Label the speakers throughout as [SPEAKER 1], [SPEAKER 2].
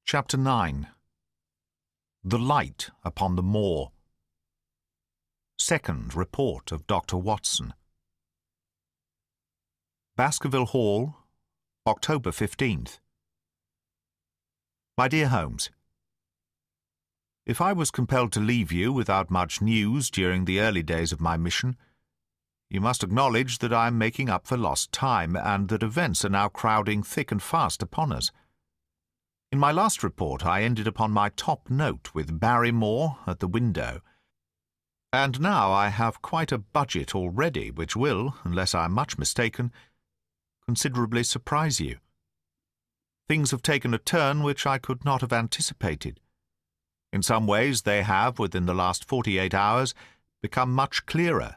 [SPEAKER 1] Chapter 9. The Light upon the Moor. Second Report of Dr. Watson. Baskerville Hall, October 15th. My dear Holmes, if I was compelled to leave you without much news during the early days of my mission, you must acknowledge that I am making up for lost time, and that events are now crowding thick and fast upon us. In my last report I ended upon my top note with Barrymore at the window, and now I have quite a budget already which will, unless I am much mistaken, considerably surprise you. Things have taken a turn which I could not have anticipated. In some ways they have, within the last 48 hours, become much clearer,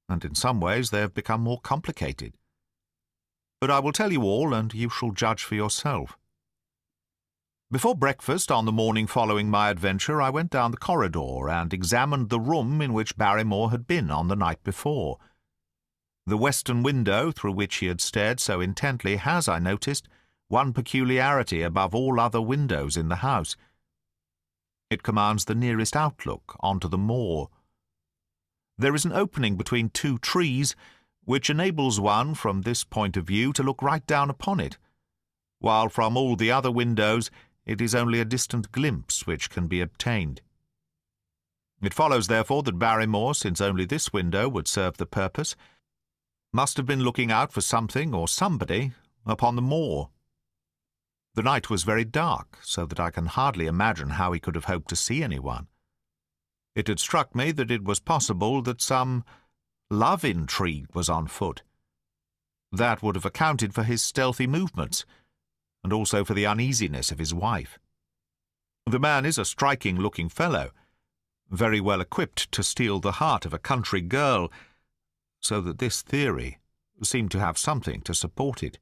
[SPEAKER 1] and in some ways they have become more complicated. But I will tell you all, and you shall judge for yourself. Before breakfast on the morning following my adventure, I went down the corridor and examined the room in which Barrymore had been on the night before. The western window through which he had stared so intently has, I noticed, one peculiarity above all other windows in the house. It commands the nearest outlook onto the moor. There is an opening between two trees which enables one, from this point of view, to look right down upon it, while from all the other windows it is only a distant glimpse which can be obtained. It follows, therefore, that Barrymore, since only this window would serve the purpose, must have been looking out for something or somebody upon the moor. The night was very dark, so that I can hardly imagine how he could have hoped to see anyone. It had struck me that it was possible that some love intrigue was on foot. That would have accounted for his stealthy movements, and also for the uneasiness of his wife. The man is a striking-looking fellow, very well equipped to steal the heart of a country girl, so that this theory seemed to have something to support it.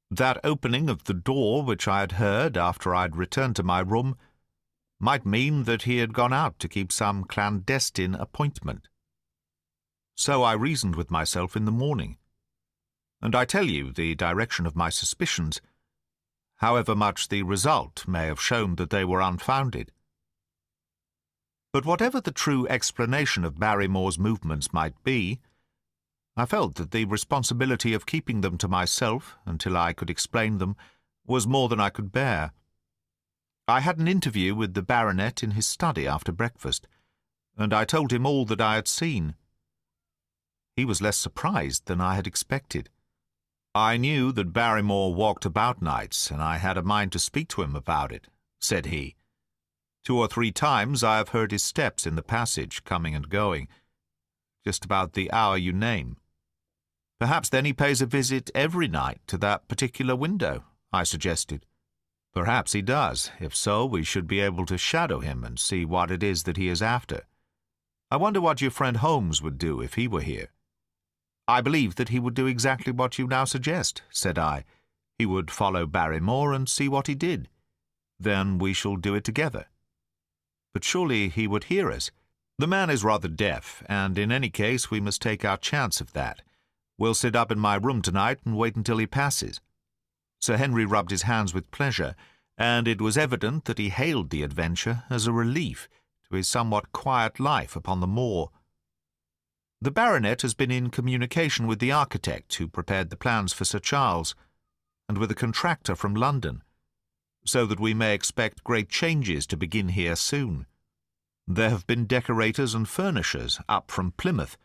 [SPEAKER 1] That opening of the door which I had heard after I had returned to my room might mean that he had gone out to keep some clandestine appointment. So I reasoned with myself in the morning, and I tell you the direction of my suspicions, however much the result may have shown that they were unfounded. But whatever the true explanation of Barrymore's movements might be, I felt that the responsibility of keeping them to myself until I could explain them was more than I could bear. I had an interview with the baronet in his study after breakfast, and I told him all that I had seen. He was less surprised than I had expected. "I knew that Barrymore walked about nights, and I had a mind to speak to him about it," said he. "2 or 3 times I have heard his steps in the passage, coming and going, just about the hour you name." "Perhaps then he pays a visit every night to that particular window," I suggested. "Perhaps he does. If so, we should be able to shadow him and see what it is that he is after. I wonder what your friend Holmes would do if he were here." "I believe that he would do exactly what you now suggest," said I. "He would follow Barrymore and see what he did. Then we shall do it together." "But surely he would hear us." "The man is rather deaf, and in any case we must take our chance of that. We'll sit up in my room tonight and wait until he passes." Sir Henry rubbed his hands with pleasure, and it was evident that he hailed the adventure as a relief to his somewhat quiet life upon the moor. "The baronet has been in communication with the architect who prepared the plans for Sir Charles, and with a contractor from London, so that we may expect great changes to begin here soon. There have been decorators and furnishers up from Plymouth,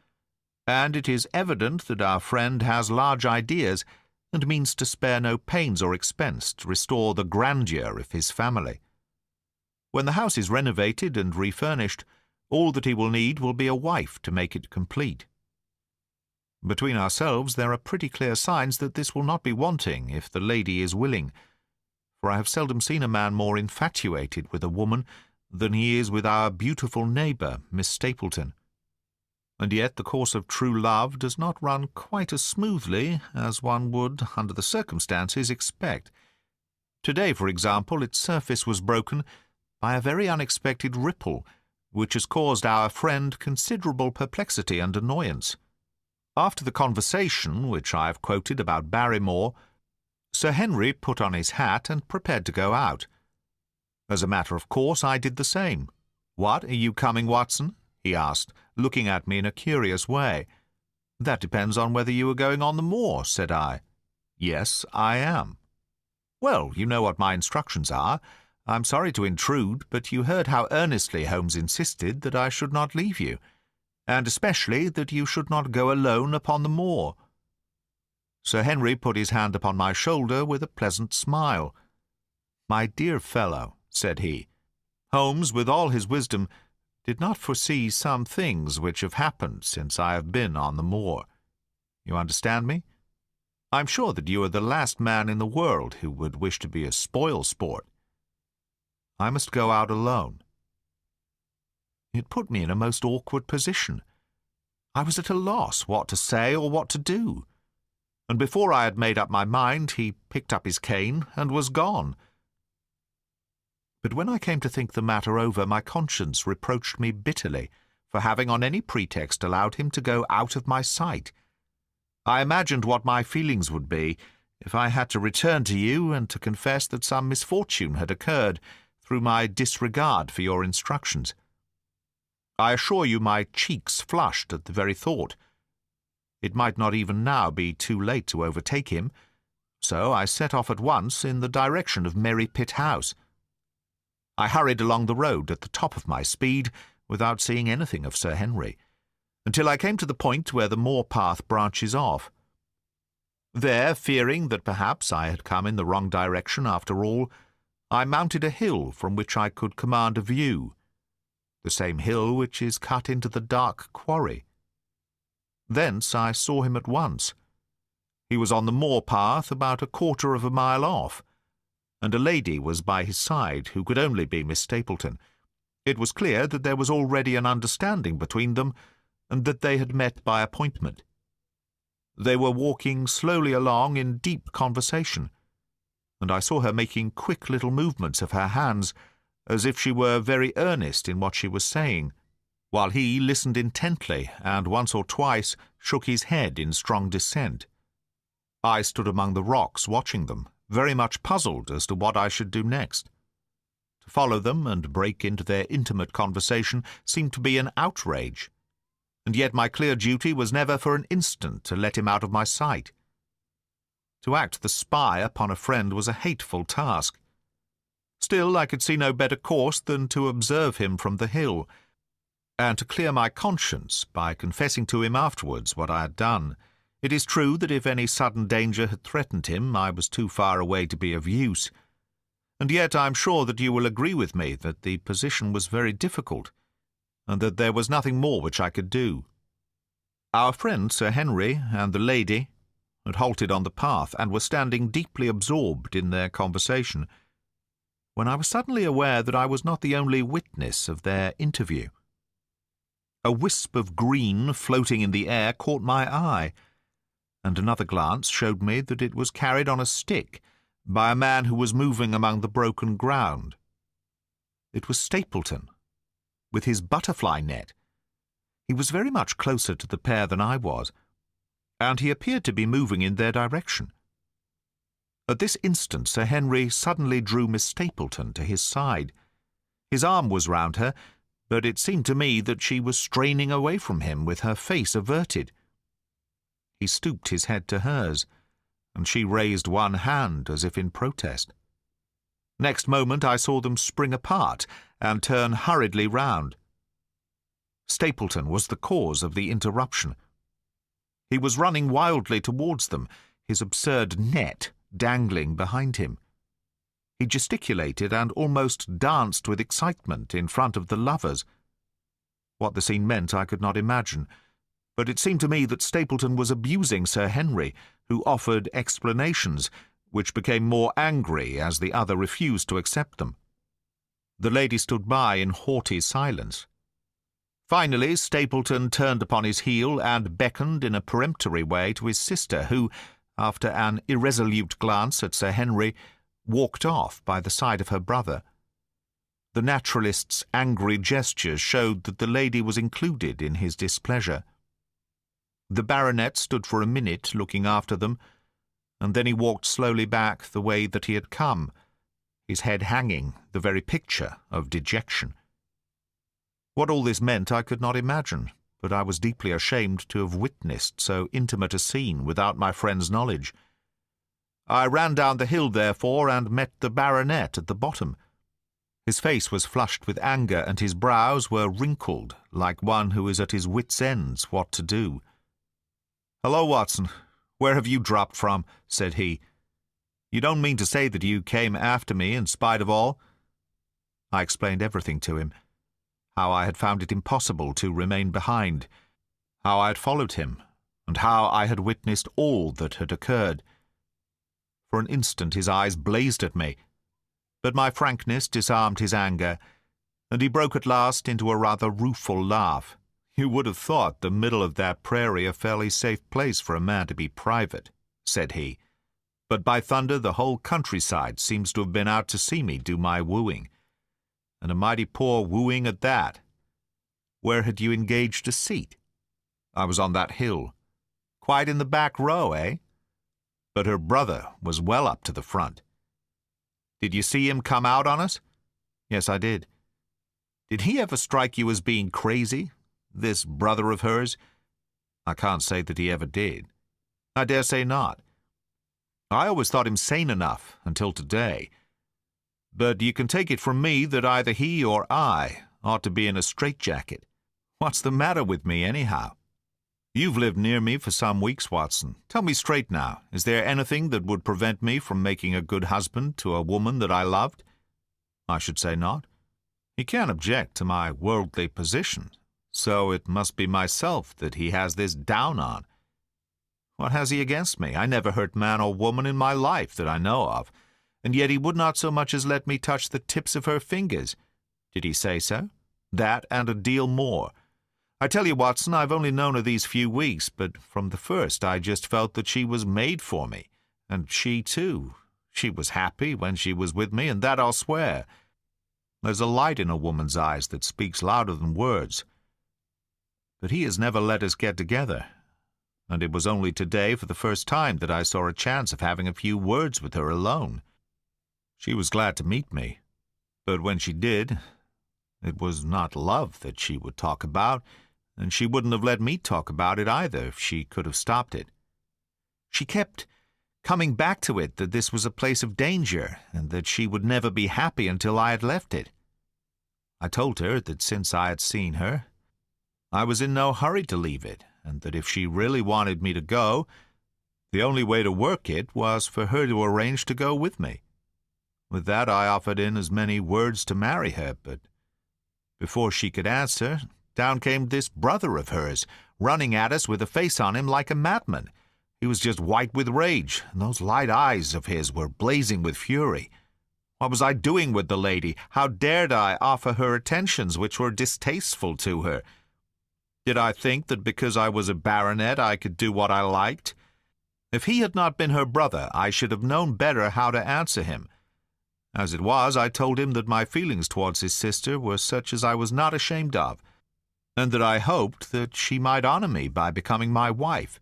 [SPEAKER 1] and it is evident that our friend has large ideas and means to spare no pains or expense to restore the grandeur of his family. When the house is renovated and refurnished, all that he will need will be a wife to make it complete. Between ourselves, there are pretty clear signs that this will not be wanting if the lady is willing, for I have seldom seen a man more infatuated with a woman than he is with our beautiful neighbour, Miss Stapleton. And yet the course of true love does not run quite as smoothly as one would, under the circumstances, expect. Today, for example, its surface was broken by a very unexpected ripple, which has caused our friend considerable perplexity and annoyance. After the conversation which I have quoted about Barrymore, Sir Henry put on his hat and prepared to go out, As a matter of course, I did the same. "What, are you coming, Watson?" he asked, looking at me in a curious way. "That depends on whether you are going on the moor," said I. "Yes, I am." "Well, you know what my instructions are. I'm sorry to intrude, but you heard how earnestly Holmes insisted that I should not leave you, and especially that you should not go alone upon the moor." Sir Henry put his hand upon my shoulder with a pleasant smile. "My dear fellow," said he, "Holmes, with all his wisdom, did not foresee some things which have happened since I have been on the moor. You understand me? I'm sure that you are the last man in the world who would wish to be a spoil-sport. I must go out alone." It put me in a most awkward position. I was at a loss what to say or what to do, and before I had made up my mind he picked up his cane and was gone. But when I came to think the matter over, my conscience reproached me bitterly for having on any pretext allowed him to go out of my sight. I imagined what my feelings would be if I had to return to you and to confess that some misfortune had occurred through my disregard for your instructions. I assure you my cheeks flushed at the very thought. It might not even now be too late to overtake him, so I set off at once in the direction of Merry Pit House. I hurried along the road at the top of my speed without seeing anything of Sir Henry, until I came to the point where the moor path branches off. There, fearing that perhaps I had come in the wrong direction after all, I mounted a hill from which I could command a view, the same hill which is cut into the dark quarry. Thence I saw him at once. He was on the moor path about a quarter of a mile off, and a lady was by his side who could only be Miss Stapleton. It was clear that there was already an understanding between them, and that they had met by appointment. They were walking slowly along in deep conversation, and I saw her making quick little movements of her hands, as if she were very earnest in what she was saying, while he listened intently and once or twice shook his head in strong dissent. I stood among the rocks watching them, very much puzzled as to what I should do next. To follow them and break into their intimate conversation seemed to be an outrage, and yet my clear duty was never for an instant to let him out of my sight. To act the spy upon a friend was a hateful task. Still, I could see no better course than to observe him from the hill, and to clear my conscience by confessing to him afterwards what I had done. It is true that if any sudden danger had threatened him, I was too far away to be of use, and yet I am sure that you will agree with me that the position was very difficult, and that there was nothing more which I could do. Our friend Sir Henry and the lady had halted on the path, and were standing deeply absorbed in their conversation, when I was suddenly aware that I was not the only witness of their interview. A wisp of green floating in the air caught my eye, and another glance showed me that it was carried on a stick by a man who was moving among the broken ground. It was Stapleton, with his butterfly net. He was very much closer to the pair than I was, and he appeared to be moving in their direction. At this instant Sir Henry suddenly drew Miss Stapleton to his side. His arm was round her, but it seemed to me that she was straining away from him with her face averted. He stooped his head to hers, and she raised one hand as if in protest. Next moment I saw them spring apart and turn hurriedly round. Stapleton was the cause of the interruption. He was running wildly towards them, his absurd net dangling behind him. He gesticulated and almost danced with excitement in front of the lovers. What the scene meant I could not imagine, but it seemed to me that Stapleton was abusing Sir Henry, who offered explanations, which became more angry as the other refused to accept them. The lady stood by in haughty silence. Finally, Stapleton turned upon his heel and beckoned in a peremptory way to his sister, who, after an irresolute glance at Sir Henry, walked off by the side of her brother. The naturalist's angry gestures showed that the lady was included in his displeasure. The baronet stood for a minute looking after them, and then he walked slowly back the way that he had come, his head hanging, the very picture of dejection. What all this meant I could not imagine, but I was deeply ashamed to have witnessed so intimate a scene without my friend's knowledge. I ran down the hill, therefore, and met the baronet at the bottom. His face was flushed with anger, and his brows were wrinkled, like one who is at his wits' ends what to do. "Hello, Watson. Where have you dropped from?" said he. "You don't mean to say that you came after me in spite of all?" I explained everything to him, how I had found it impossible to remain behind, how I had followed him, and how I had witnessed all that had occurred. For an instant his eyes blazed at me, but my frankness disarmed his anger, and he broke at last into a rather rueful laugh. "You would have thought the middle of that prairie a fairly safe place for a man to be private," said he. "But by thunder the whole countryside seems to have been out to see me do my wooing, and a mighty poor wooing at that. Where had you engaged a seat?" "I was on that hill." "Quite in the back row, eh?" "But her brother was well up to the front." "Did you see him come out on us?" "Yes, I did." "Did he ever strike you as being crazy, this brother of hers?" "I can't say that he ever did." "I dare say not. I always thought him sane enough until today. But you can take it from me that either he or I ought to be in a straitjacket. What's the matter with me, anyhow? You've lived near me for some weeks, Watson. Tell me straight now, is there anything that would prevent me from making a good husband to a woman that I loved?" "I should say not." "He can't object to my worldly position, so it must be myself that he has this down on." "What has he against me? I never hurt man or woman in my life that I know of, and yet he would not so much as let me touch the tips of her fingers." "Did he say so?" "That and a deal more. I tell you, Watson, I've only known her these few weeks, but from the first I just felt that she was made for me, and she, too. She was happy when she was with me, and that I'll swear. There's a light in a woman's eyes that speaks louder than words. But he has never let us get together, and it was only today for the first time that I saw a chance of having a few words with her alone. She was glad to meet me, but when she did, it was not love that she would talk about, and she wouldn't have let me talk about it either if she could have stopped it. She kept coming back to it that this was a place of danger, and that she would never be happy until I had left it. I told her that since I had seen her, I was in no hurry to leave it, and that if she really wanted me to go, the only way to work it was for her to arrange to go with me. With that I offered in as many words to marry her, but before she could answer, down came this brother of hers, running at us with a face on him like a madman. He was just white with rage, and those light eyes of his were blazing with fury. What was I doing with the lady? How dared I offer her attentions which were distasteful to her? Did I think that because I was a baronet I could do what I liked? If he had not been her brother, I should have known better how to answer him. As it was, I told him that my feelings towards his sister were such as I was not ashamed of, and that I hoped that she might honor me by becoming my wife.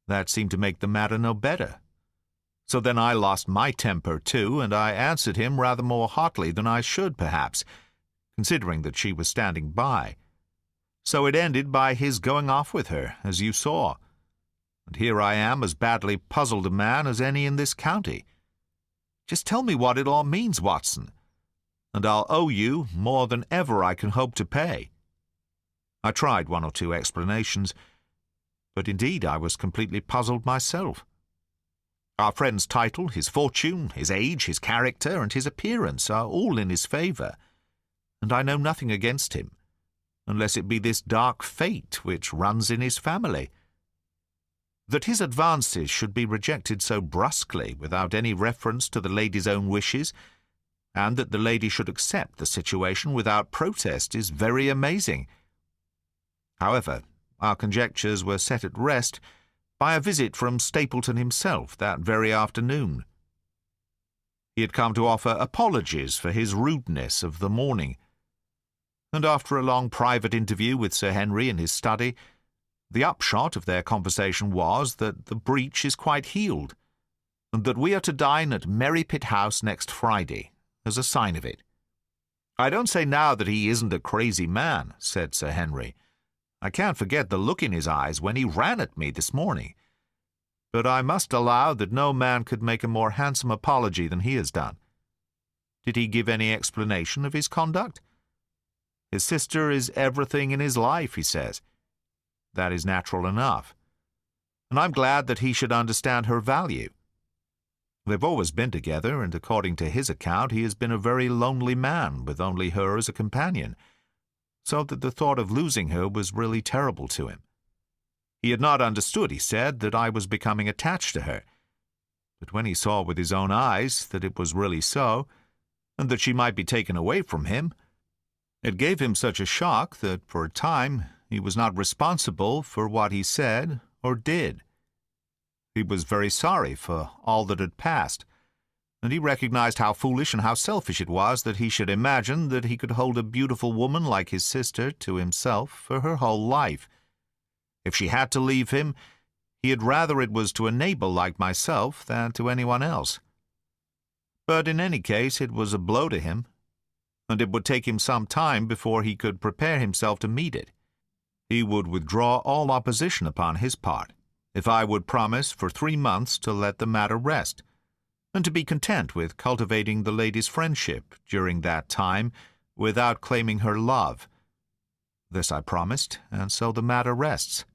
[SPEAKER 1] That seemed to make the matter no better. So then I lost my temper, too, and I answered him rather more hotly than I should, perhaps, considering that she was standing by. So it ended by his going off with her, as you saw. And here I am, as badly puzzled a man as any in this county. Just tell me what it all means, Watson, and I'll owe you more than ever I can hope to pay." I tried one or two explanations, but indeed I was completely puzzled myself. Our friend's title, his fortune, his age, his character, and his appearance are all in his favour, and I know nothing against him, unless it be this dark fate which runs in his family. That his advances should be rejected so brusquely without any reference to the lady's own wishes, and that the lady should accept the situation without protest, is very amazing. However, our conjectures were set at rest by a visit from Stapleton himself that very afternoon. He had come to offer apologies for his rudeness of the morning, and after a long private interview with Sir Henry in his study, the upshot of their conversation was that the breach is quite healed, and that we are to dine at Merrypit House next Friday, as a sign of it. "I don't say now that he isn't a crazy man," said Sir Henry. "I can't forget the look in his eyes when he ran at me this morning. But I must allow that no man could make a more handsome apology than he has done. Did he give any explanation of his conduct? His sister is everything in his life, he says. That is natural enough. And I'm glad that he should understand her value. They've always been together, and according to his account, he has been a very lonely man, with only her as a companion, so that the thought of losing her was really terrible to him. He had not understood, he said, that I was becoming attached to her, but when he saw with his own eyes that it was really so, and that she might be taken away from him, it gave him such a shock that for a time he was not responsible for what he said or did. He was very sorry for all that had passed, and he recognized how foolish and how selfish it was that he should imagine that he could hold a beautiful woman like his sister to himself for her whole life. If she had to leave him, he had rather it was to a neighbor like myself than to anyone else. But in any case it was a blow to him, and it would take him some time before he could prepare himself to meet it. He would withdraw all opposition upon his part, if I would promise for 3 months to let the matter rest, and to be content with cultivating the lady's friendship during that time without claiming her love. This I promised, and so the matter rests.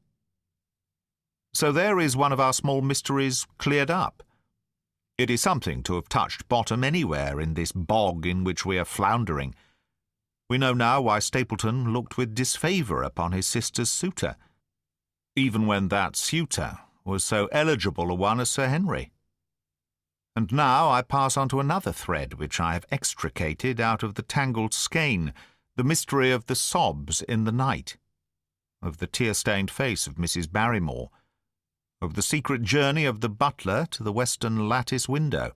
[SPEAKER 1] So there is one of our small mysteries cleared up. It is something to have touched bottom anywhere in this bog in which we are floundering. We know now why Stapleton looked with disfavour upon his sister's suitor, even when that suitor was so eligible a one as Sir Henry. And now I pass on to another thread which I have extricated out of the tangled skein, the mystery of the sobs in the night, of the tear-stained face of Mrs. Barrymore, of the secret journey of the butler to the western lattice window.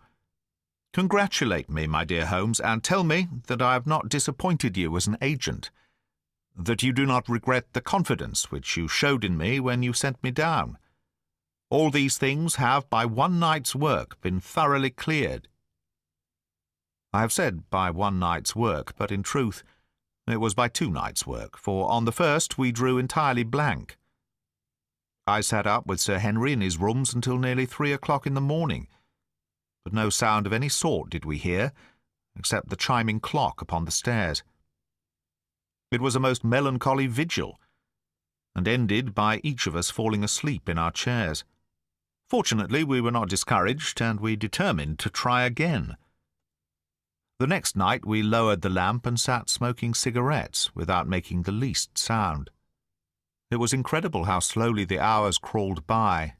[SPEAKER 1] Congratulate me, my dear Holmes, and tell me that I have not disappointed you as an agent, that you do not regret the confidence which you showed in me when you sent me down. All these things have by one night's work been thoroughly cleared. I have said by one night's work, but in truth it was by 2 nights' work, for on the first we drew entirely blank. I sat up with Sir Henry in his rooms until nearly 3 o'clock in the morning, but no sound of any sort did we hear, except the chiming clock upon the stairs. It was a most melancholy vigil, and ended by each of us falling asleep in our chairs. Fortunately, we were not discouraged, and we determined to try again. The next night we lowered the lamp and sat smoking cigarettes without making the least sound. It was incredible how slowly the hours crawled by,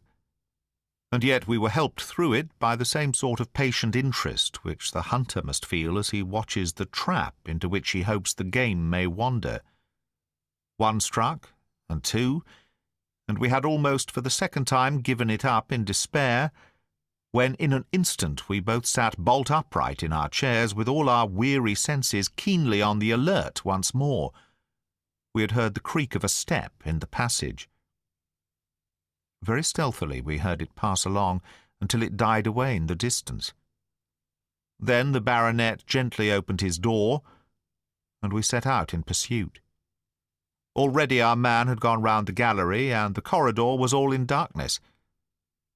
[SPEAKER 1] and yet we were helped through it by the same sort of patient interest which the hunter must feel as he watches the trap into which he hopes the game may wander. 1 struck, and 2, and we had almost for the second time given it up in despair, when in an instant we both sat bolt upright in our chairs with all our weary senses keenly on the alert once more. We had heard the creak of a step in the passage. Very stealthily we heard it pass along until it died away in the distance. Then the baronet gently opened his door, and we set out in pursuit. Already our man had gone round the gallery, and the corridor was all in darkness.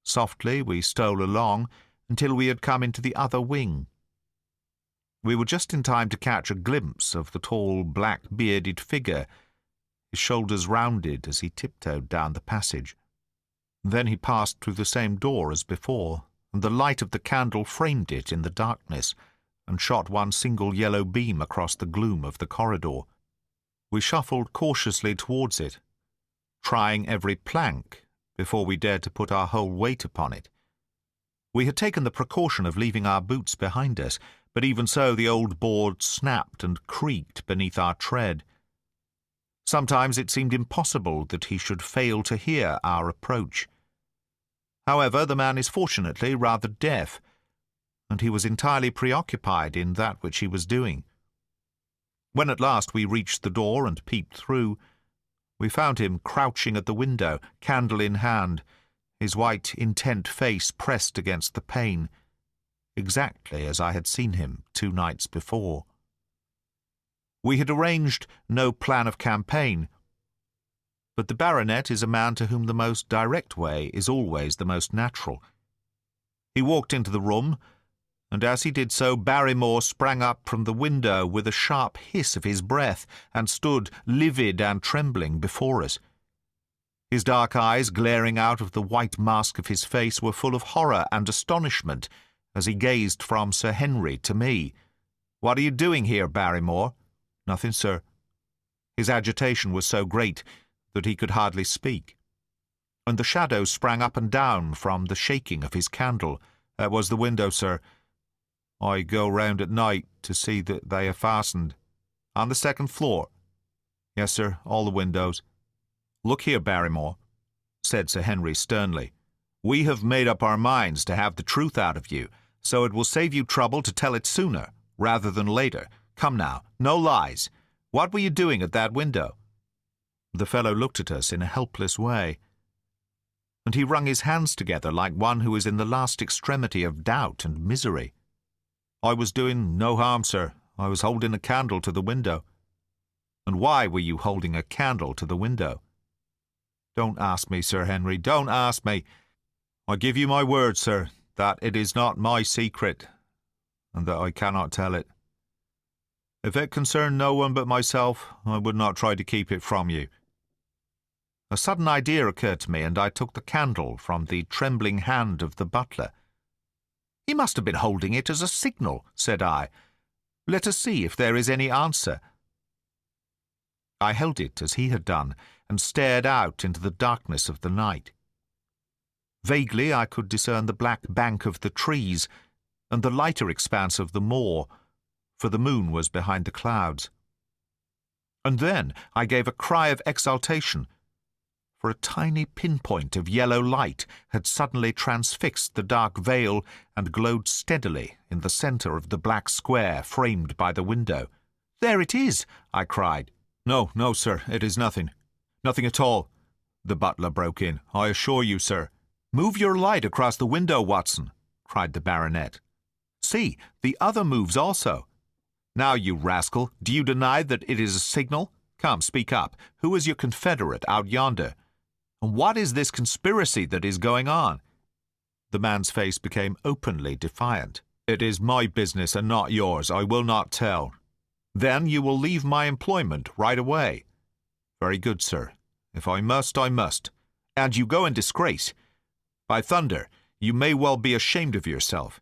[SPEAKER 1] Softly we stole along until we had come into the other wing. We were just in time to catch a glimpse of the tall, black-bearded figure, his shoulders rounded as he tiptoed down the passage. Then he passed through the same door as before, and the light of the candle framed it in the darkness, and shot one single yellow beam across the gloom of the corridor. We shuffled cautiously towards it, trying every plank before we dared to put our whole weight upon it. We had taken the precaution of leaving our boots behind us, but even so the old board snapped and creaked beneath our tread. Sometimes it seemed impossible that he should fail to hear our approach. However, the man is fortunately rather deaf, and he was entirely preoccupied in that which he was doing. When at last we reached the door and peeped through, we found him crouching at the window, candle in hand, his white, intent face pressed against the pane. exactly as I had seen him 2 nights before. We had arranged no plan of campaign, but the baronet is a man to whom the most direct way is always the most natural. He walked into the room, and as he did so, Barrymore sprang up from the window with a sharp hiss of his breath and stood livid and trembling before us. His dark eyes, glaring out of the white mask of his face, were full of horror and astonishment as he gazed from Sir Henry to me. "What are you doing here, Barrymore?" "Nothing, sir." His agitation was so great that he could hardly speak, and the shadows sprang up and down from the shaking of his candle. "That was the window, sir. I go round at night to see that they are fastened." "On the second floor?" "Yes, sir, all the windows." "Look here, Barrymore," said Sir Henry sternly. "We have made up our minds to have the truth out of you, so it will save you trouble to tell it sooner rather than later. Come now, no lies. What were you doing at that window?" The fellow looked at us in a helpless way, and he wrung his hands together like one who is in the last extremity of doubt and misery. "I was doing no harm, sir. I was holding a candle to the window." "And why were you holding a candle to the window?" "Don't ask me, Sir Henry, don't ask me. I give you my word, sir, that it is not my secret, and that I cannot tell it. If it concerned no one but myself, I would not try to keep it from you." A sudden idea occurred to me, and I took the candle from the trembling hand of the butler. "He must have been holding it as a signal," said I. "Let us see if there is any answer." I held it as he had done, and stared out into the darkness of the night. Vaguely I could discern the black bank of the trees and the lighter expanse of the moor, for the moon was behind the clouds. And then I gave a cry of exultation, for a tiny pinpoint of yellow light had suddenly transfixed the dark veil and glowed steadily in the centre of the black square framed by the window. "There it is!" I cried. "No, no, sir, it is nothing. Nothing at all," the butler broke in. "I assure you, sir." "Move your light across the window, Watson," cried the baronet. "See, the other moves also. Now, you rascal, do you deny that it is a signal? Come, speak up. Who is your confederate out yonder? And what is this conspiracy that is going on?" The man's face became openly defiant. "It is my business and not yours. I will not tell." "Then you will leave my employment right away." "Very good, sir. If I must, I must." "And you go in disgrace. By thunder, you may well be ashamed of yourself.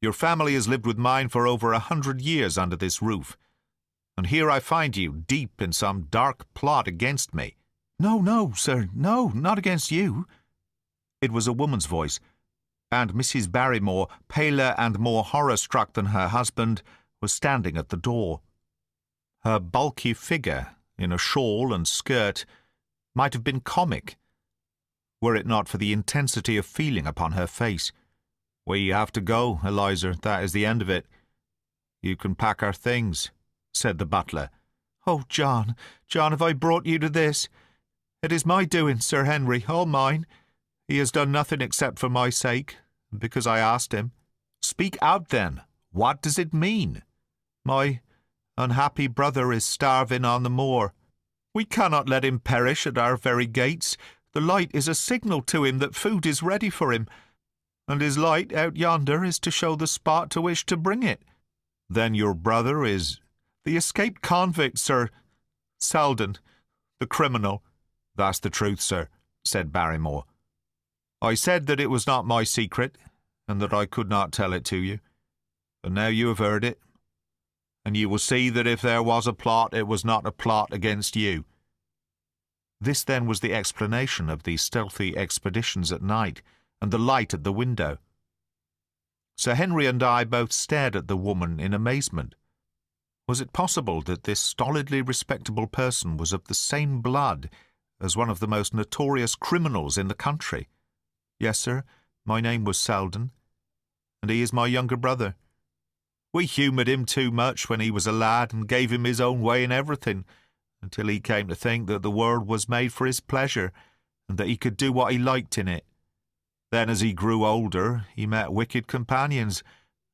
[SPEAKER 1] Your family has lived with mine for over 100 years under this roof, and here I find you deep in some dark plot against me." "No, no, sir, no, not against you." It was a woman's voice, and Mrs. Barrymore, paler and more horror-struck than her husband, was standing at the door. Her bulky figure, in a shawl and skirt, might have been comic, were it not for the intensity of feeling upon her face. "We have to go, Eliza, that is the end of it. You can pack our things," said the butler. "Oh, John, John, have I brought you to this? It is my doing, Sir Henry, all mine. He has done nothing except for my sake, because I asked him." "Speak out, then. What does it mean?" "My unhappy brother is starving on the moor. We cannot let him perish at our very gates. The light is a signal to him that food is ready for him, and his light out yonder is to show the spot to which to bring it." "Then your brother is—" "The escaped convict, sir. Selden, the criminal." "That's the truth, sir," said Barrymore. "I said that it was not my secret, and that I could not tell it to you. But now you have heard it, and you will see that if there was a plot, it was not a plot against you." This then was the explanation of the stealthy expeditions at night, and the light at the window. Sir Henry and I both stared at the woman in amazement. Was it possible that this stolidly respectable person was of the same blood as one of the most notorious criminals in the country? "Yes, sir, my name was Selden, and he is my younger brother. We humoured him too much when he was a lad, and gave him his own way in everything, until he came to think that the world was made for his pleasure, and that he could do what he liked in it. Then, as he grew older, he met wicked companions,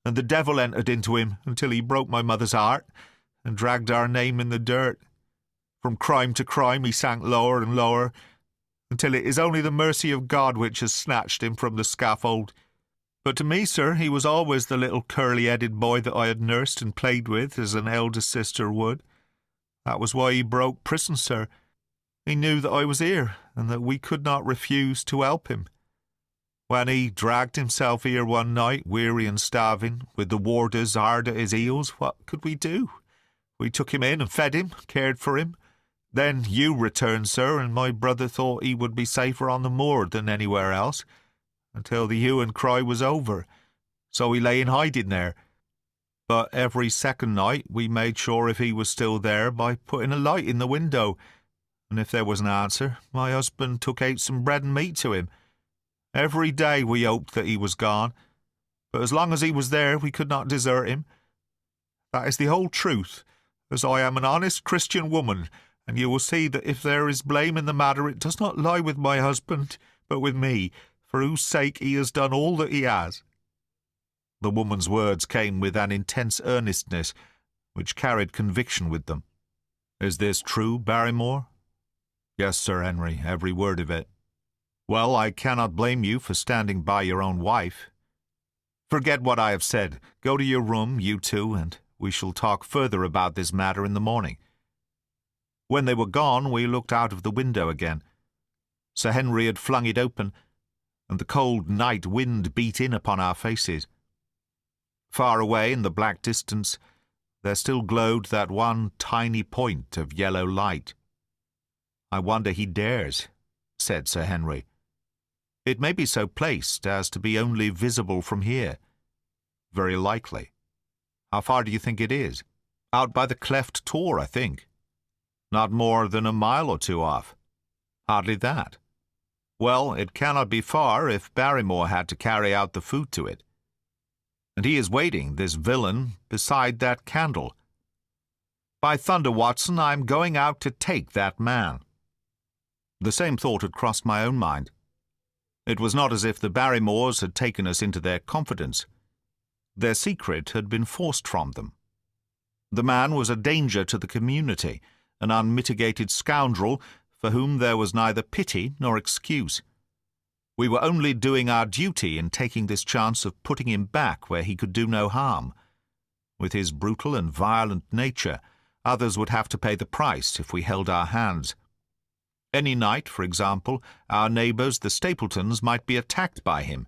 [SPEAKER 1] and the devil entered into him until he broke my mother's heart and dragged our name in the dirt. From crime to crime he sank lower and lower, until it is only the mercy of God which has snatched him from the scaffold. But to me, sir, he was always the little curly-headed boy that I had nursed and played with as an elder sister would. That was why he broke prison, sir. He knew that I was here, and that we could not refuse to help him. When he dragged himself here one night, weary and starving, with the warders hard at his heels, what could we do? We took him in and fed him, cared for him. Then you returned, sir, and my brother thought he would be safer on the moor than anywhere else, until the hue and cry was over, so he lay in hiding there. But every second night we made sure if he was still there by putting a light in the window, and if there was an answer, my husband took out some bread and meat to him. Every day we hoped that he was gone, but as long as he was there we could not desert him. That is the whole truth, as I am an honest Christian woman, and you will see that if there is blame in the matter, it does not lie with my husband, but with me, for whose sake he has done all that he has." The woman's words came with an intense earnestness, which carried conviction with them. "Is this true, Barrymore?" "Yes, Sir Henry, every word of it." "Well, I cannot blame you for standing by your own wife. Forget what I have said. Go to your room, you two, and we shall talk further about this matter in the morning." When they were gone, we looked out of the window again. Sir Henry had flung it open, and the cold night wind beat in upon our faces. Far away in the black distance, there still glowed that one tiny point of yellow light. "I wonder he dares," said Sir Henry. "It may be so placed as to be only visible from here." "Very likely. How far do you think it is?" "Out by the cleft tor, I think." "Not more than a mile or two off." "Hardly that." "Well, it cannot be far if Barrymore had to carry out the food to it. And he is waiting, this villain, beside that candle. By thunder, Watson, I am going out to take that man." The same thought had crossed my own mind. It was not as if the Barrymores had taken us into their confidence. Their secret had been forced from them. The man was a danger to the community, an unmitigated scoundrel for whom there was neither pity nor excuse. We were only doing our duty in taking this chance of putting him back where he could do no harm. With his brutal and violent nature, others would have to pay the price if we held our hands. Any night, for example, our neighbours, the Stapletons, might be attacked by him,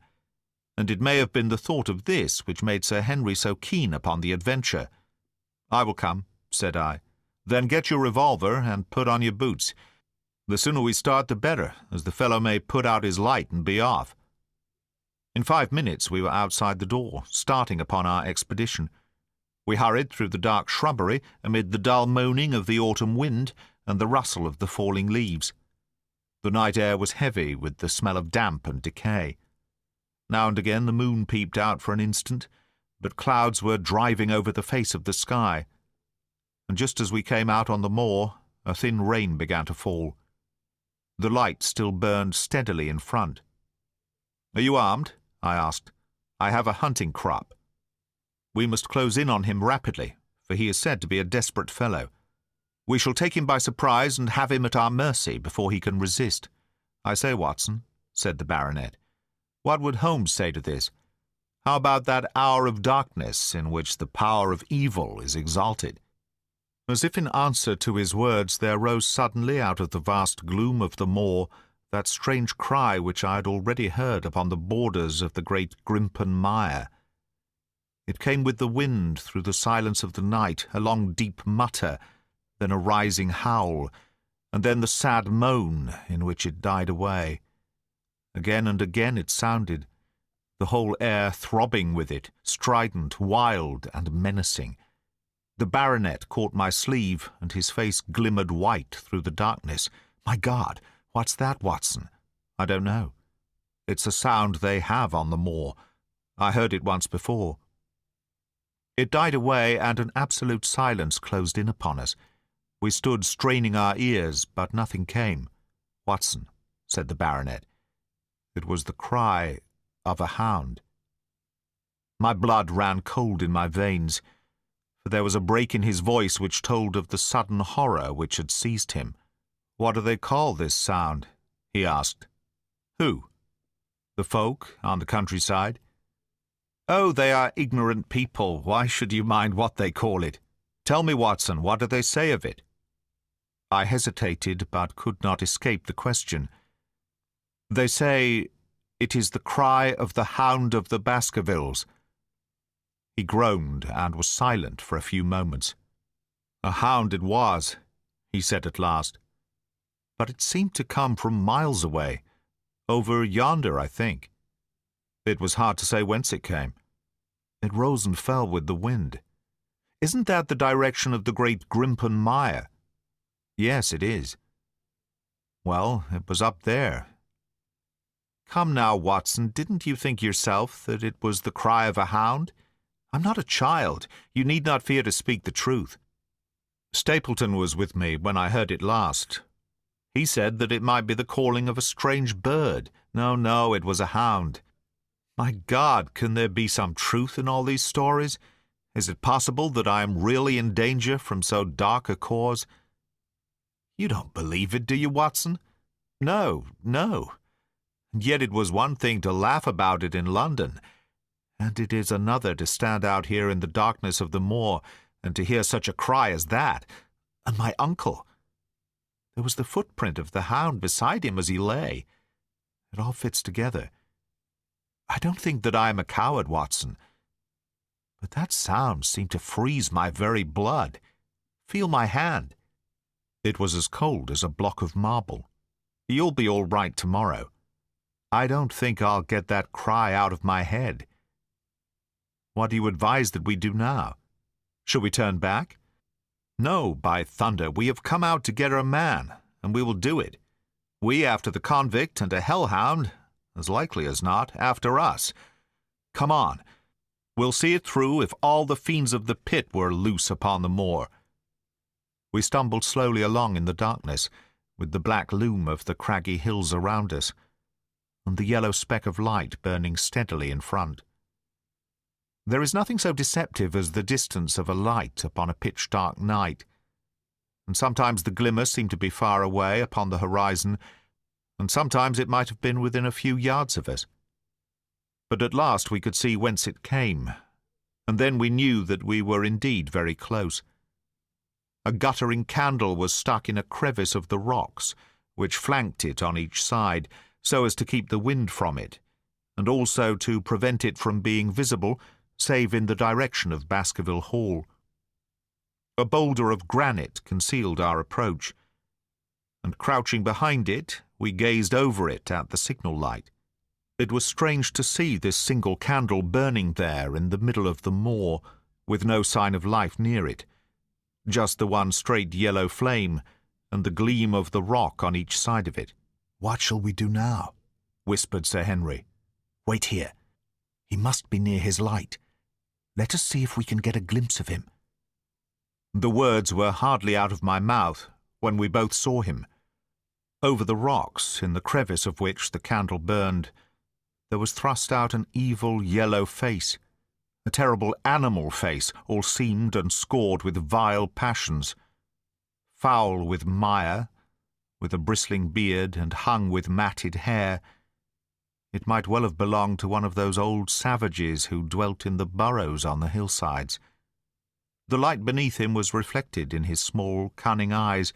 [SPEAKER 1] and it may have been the thought of this which made Sir Henry so keen upon the adventure. "I will come," said I. "Then get your revolver and put on your boots. The sooner we start, the better, as the fellow may put out his light and be off." In 5 minutes we were outside the door, starting upon our expedition. We hurried through the dark shrubbery amid the dull moaning of the autumn wind and the rustle of the falling leaves. The night air was heavy with the smell of damp and decay. Now and again the moon peeped out for an instant, but clouds were driving over the face of the sky. And just as we came out on the moor, a thin rain began to fall. The light still burned steadily in front. "Are you armed?" I asked. "I have a hunting crop." "We must close in on him rapidly, for he is said to be a desperate fellow. We shall take him by surprise and have him at our mercy before he can resist. I say, Watson," said the baronet, "what would Holmes say to this? How about that hour of darkness in which the power of evil is exalted?" As if in answer to his words, there rose suddenly out of the vast gloom of the moor that strange cry which I had already heard upon the borders of the great Grimpen Mire. It came with the wind through the silence of the night, a long deep mutter, then a rising howl, and then the sad moan in which it died away. Again and again it sounded, the whole air throbbing with it, strident, wild, and menacing. The baronet caught my sleeve, and his face glimmered white through the darkness. "My God, what's that, Watson?" "I don't know. It's a sound they have on the moor. I heard it once before." It died away, and an absolute silence closed in upon us. We stood straining our ears, but nothing came. "Watson," said the baronet, "it was the cry of a hound." My blood ran cold in my veins, for there was a break in his voice which told of the sudden horror which had seized him. "What do they call this sound?" he asked. "Who? The folk on the countryside?" "Oh, they are ignorant people. Why should you mind what they call it? Tell me, Watson, what do they say of it?" I hesitated, but could not escape the question. "They say it is the cry of the Hound of the Baskervilles." He groaned and was silent for a few moments. "A hound it was," he said at last. "But it seemed to come from miles away. Over yonder, I think." It was hard to say whence it came. It rose and fell with the wind. "Isn't that the direction of the great Grimpen Mire?" "Yes, it is." "Well, it was up there." "Come now, Watson, didn't you think yourself that it was the cry of a hound? I'm not a child. You need not fear to speak the truth." "Stapleton was with me when I heard it last. He said that it might be the calling of a strange bird. No, it was a hound. My God, can there be some truth in all these stories? Is it possible that I am really in danger from so dark a cause?" "You don't believe it, do you, Watson?" No. And yet it was one thing to laugh about it in London, and it is another to stand out here in the darkness of the moor and to hear such a cry as that. And my uncle! There was the footprint of the hound beside him as he lay. It all fits together. I don't think that I am a coward, Watson, but that sound seemed to freeze my very blood. Feel my hand. It was as cold as a block of marble. You'll be all right tomorrow. I don't think I'll get that cry out of my head. What do you advise that we do now? Shall we turn back? No, by thunder, we have come out to get our man, and we will do it. We after the convict, and a hellhound, as likely as not, after us. Come on. We'll see it through if all the fiends of the pit were loose upon the moor. We stumbled slowly along in the darkness, with the black loom of the craggy hills around us, and the yellow speck of light burning steadily in front. There is nothing so deceptive as the distance of a light upon a pitch-dark night, and sometimes the glimmer seemed to be far away upon the horizon, and sometimes it might have been within a few yards of us. But at last we could see whence it came, and then we knew that we were indeed very close. A guttering candle was stuck in a crevice of the rocks, which flanked it on each side, so as to keep the wind from it, and also to prevent it from being visible, save in the direction of Baskerville Hall. A boulder of granite concealed our approach, and crouching behind it, we gazed over it at the signal light. It was strange to see this single candle burning there in the middle of the moor, with no sign of life near it, just the one straight yellow flame, and the gleam of the rock on each side of it. "What shall we do now?" whispered Sir Henry. "Wait here. He must be near his light. Let us see if we can get a glimpse of him." The words were hardly out of my mouth when we both saw him. Over the rocks, in the crevice of which the candle burned, there was thrust out an evil yellow face, a terrible animal face, all seamed and scored with vile passions, foul with mire, with a bristling beard and hung with matted hair. It might well have belonged to one of those old savages who dwelt in the burrows on the hillsides. The light beneath him was reflected in his small, cunning eyes,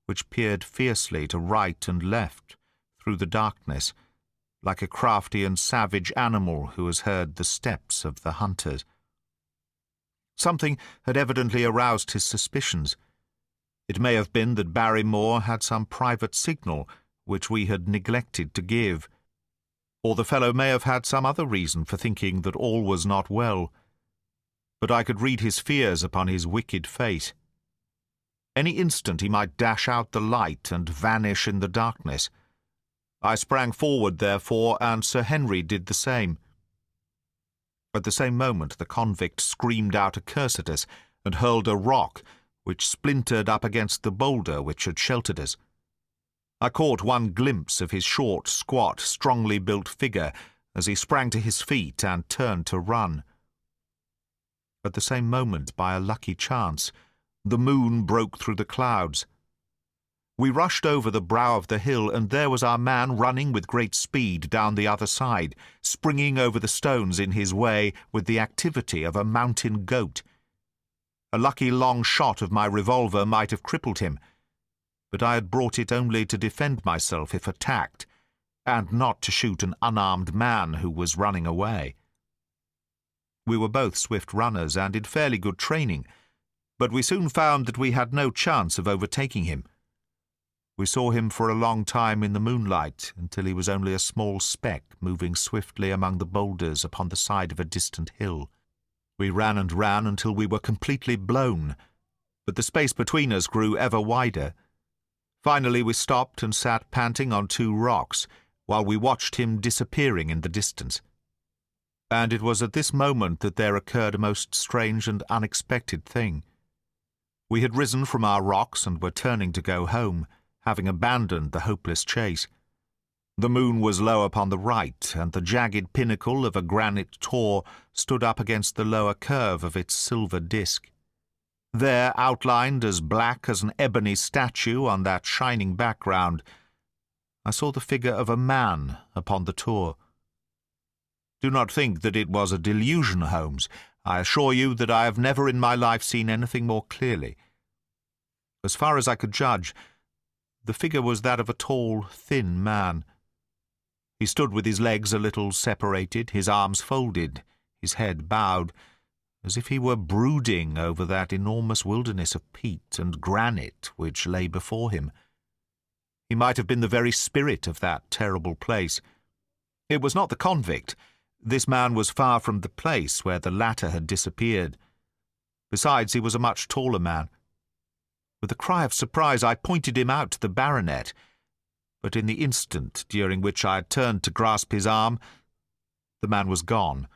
[SPEAKER 1] which peered fiercely to right and left through the darkness, like a crafty and savage animal who has heard the steps of the hunters. Something had evidently aroused his suspicions. It may have been that Barrymore had some private signal which we had neglected to give, or the fellow may have had some other reason for thinking that all was not well. But I could read his fears upon his wicked face. Any instant he might dash out the light and vanish in the darkness. I sprang forward, therefore, and Sir Henry did the same. At the same moment the convict screamed out a curse at us, and hurled a rock, which splintered up against the boulder which had sheltered us. I caught one glimpse of his short, squat, strongly built figure as he sprang to his feet and turned to run. At the same moment, by a lucky chance, the moon broke through the clouds. We rushed over the brow of the hill, and there was our man running with great speed down the other side, springing over the stones in his way with the activity of a mountain goat. A lucky long shot of my revolver might have crippled him, but I had brought it only to defend myself if attacked, and not to shoot an unarmed man who was running away. We were both swift runners and in fairly good training, but we soon found that we had no chance of overtaking him. We saw him for a long time in the moonlight, until he was only a small speck moving swiftly among the boulders upon the side of a distant hill. We ran and ran until we were completely blown, but the space between us grew ever wider. Finally we stopped and sat panting on 2 rocks, while we watched him disappearing in the distance. And it was at this moment that there occurred a most strange and unexpected thing. We had risen from our rocks and were turning to go home, having abandoned the hopeless chase. The moon was low upon the right, and the jagged pinnacle of a granite tor stood up against the lower curve of its silver disk. There, outlined as black as an ebony statue on that shining background, I saw the figure of a man upon the tor. Do not think that it was a delusion, Holmes. I assure you that I have never in my life seen anything more clearly. As far as I could judge, the figure was that of a tall, thin man. He stood with his legs a little separated, his arms folded, his head bowed, as if he were brooding over that enormous wilderness of peat and granite which lay before him. He might have been the very spirit of that terrible place. It was not the convict. This man was far from the place where the latter had disappeared. Besides, he was a much taller man. With a cry of surprise, I pointed him out to the baronet, but in the instant during which I had turned to grasp his arm, the man was gone.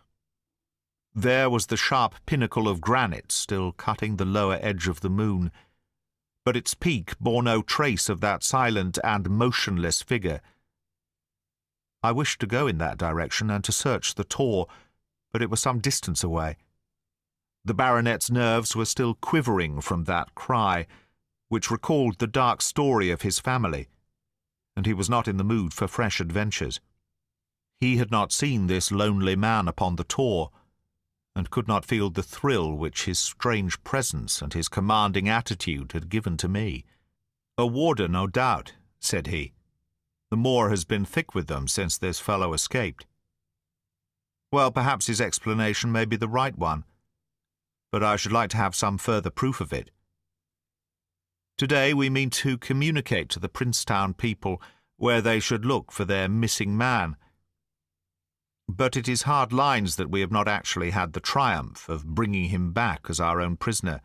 [SPEAKER 1] There was the sharp pinnacle of granite still cutting the lower edge of the moon, but its peak bore no trace of that silent and motionless figure. I wished to go in that direction and to search the tor, but it was some distance away. The baronet's nerves were still quivering from that cry, which recalled the dark story of his family, and he was not in the mood for fresh adventures. He had not seen this lonely man upon the tor, and could not feel the thrill which his strange presence and his commanding attitude had given to me. "A warder, no doubt," said he. "The moor has been thick with them since this fellow escaped." Well, perhaps his explanation may be the right one, but I should like to have some further proof of it. Today we mean to communicate to the Princetown people where they should look for their missing man. But it is hard lines that we have not actually had the triumph of bringing him back as our own prisoner.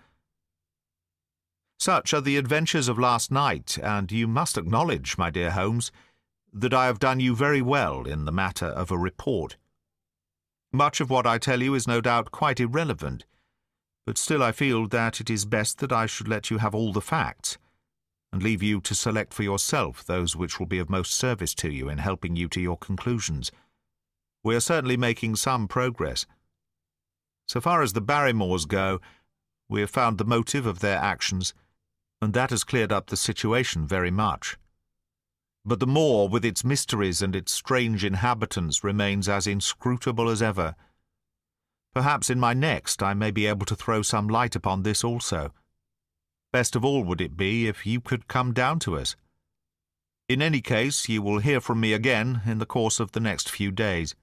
[SPEAKER 1] Such are the adventures of last night, and you must acknowledge, my dear Holmes, that I have done you very well in the matter of a report. Much of what I tell you is no doubt quite irrelevant, but still I feel that it is best that I should let you have all the facts, and leave you to select for yourself those which will be of most service to you in helping you to your conclusions. We are certainly making some progress. So far as the Barrymores go, we have found the motive of their actions, and that has cleared up the situation very much. But the moor, with its mysteries and its strange inhabitants, remains as inscrutable as ever. Perhaps in my next I may be able to throw some light upon this also. Best of all would it be if you could come down to us. In any case, you will hear from me again in the course of the next few days.